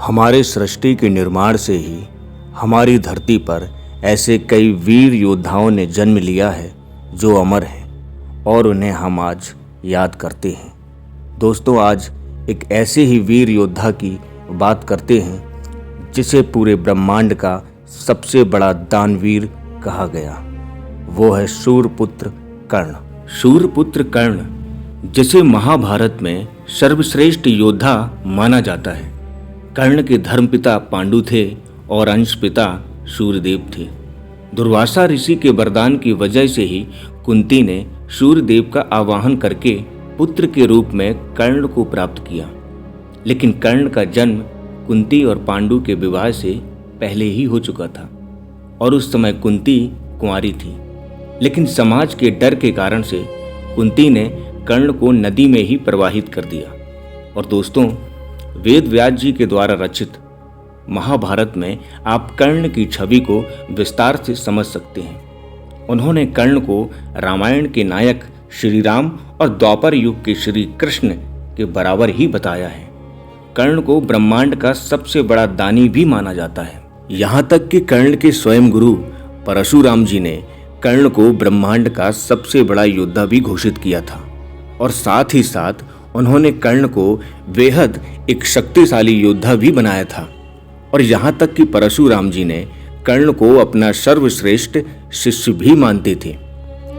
हमारे सृष्टि के निर्माण से ही हमारी धरती पर ऐसे कई वीर योद्धाओं ने जन्म लिया है जो अमर हैं और उन्हें हम आज याद करते हैं। दोस्तों, आज एक ऐसे ही वीर योद्धा की बात करते हैं जिसे पूरे ब्रह्मांड का सबसे बड़ा दानवीर कहा गया। वो है शूरपुत्र कर्ण। शूरपुत्र कर्ण, जिसे महाभारत में सर्वश्रेष्ठ योद्धा माना जाता है। कर्ण के धर्मपिता पांडु थे और अंश पिता सूर्यदेव थे। दुर्वासा ऋषि के वरदान की वजह से ही कुंती ने सूर्यदेव का आवाहन करके पुत्र के रूप में कर्ण को प्राप्त किया। लेकिन कर्ण का जन्म कुंती और पांडु के विवाह से पहले ही हो चुका था और उस समय कुंती कुंवारी थी। लेकिन समाज के डर के कारण से कुंती ने कर्ण को नदी में ही प्रवाहित कर दिया। और दोस्तों, वेद व्यास जी के द्वारा रचित महाभारत में आप कर्ण की छवि को विस्तार से समझ सकते हैं। उन्होंने कर्ण को रामायण के नायक श्री राम और द्वापर युग के श्री कृष्ण के बराबर ही बताया है। कर्ण को ब्रह्मांड का सबसे बड़ा दानी भी माना जाता है। यहाँ तक कि कर्ण के स्वयं गुरु परशुराम जी ने कर्ण को ब्रह्मांड का सबसे बड़ा योद्धा भी घोषित किया था और साथ ही साथ उन्होंने कर्ण को बेहद एक शक्तिशाली योद्धा भी बनाया था। और यहाँ तक कि परशुराम जी ने कर्ण को अपना सर्वश्रेष्ठ शिष्य भी मानते थे।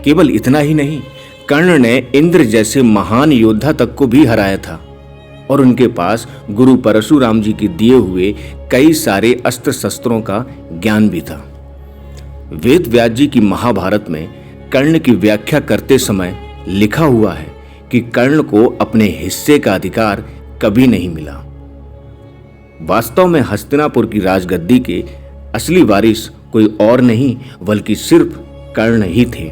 केवल इतना ही नहीं, कर्ण ने इंद्र जैसे महान योद्धा तक को भी हराया था और उनके पास गुरु परशुराम जी के दिए हुए कई सारे अस्त्र शस्त्रों का ज्ञान भी था। वेद व्यास जी की महाभारत में कर्ण की व्याख्या करते समय लिखा हुआ है कि कर्ण को अपने हिस्से का अधिकार कभी नहीं मिला। वास्तव में हस्तिनापुर की राजगद्दी के असली वारिस कोई और नहीं बल्कि सिर्फ कर्ण ही थे।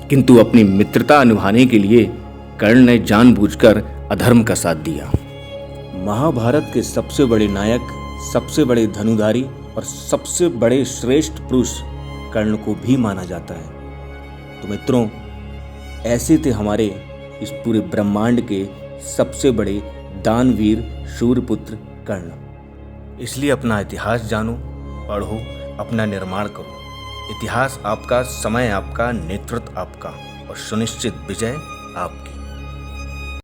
किंतु अपनी मित्रता निभाने के लिए कर्ण ने जानबूझकर अधर्म का साथ दिया। महाभारत के सबसे बड़े नायक, सबसे बड़े धनुधारी और सबसे बड़े श्रेष्ठ पुरुष कर्ण को भी माना जाता है। तो मित्रों, ऐसे थे हमारे इस पूरे ब्रह्मांड के सबसे बड़े दानवीर शूरपुत्र कर्ण। इसलिए अपना इतिहास जानो, पढ़ो, अपना निर्माण करो। इतिहास आपका, समय आपका, नेतृत्व आपका और सुनिश्चित विजय आपकी।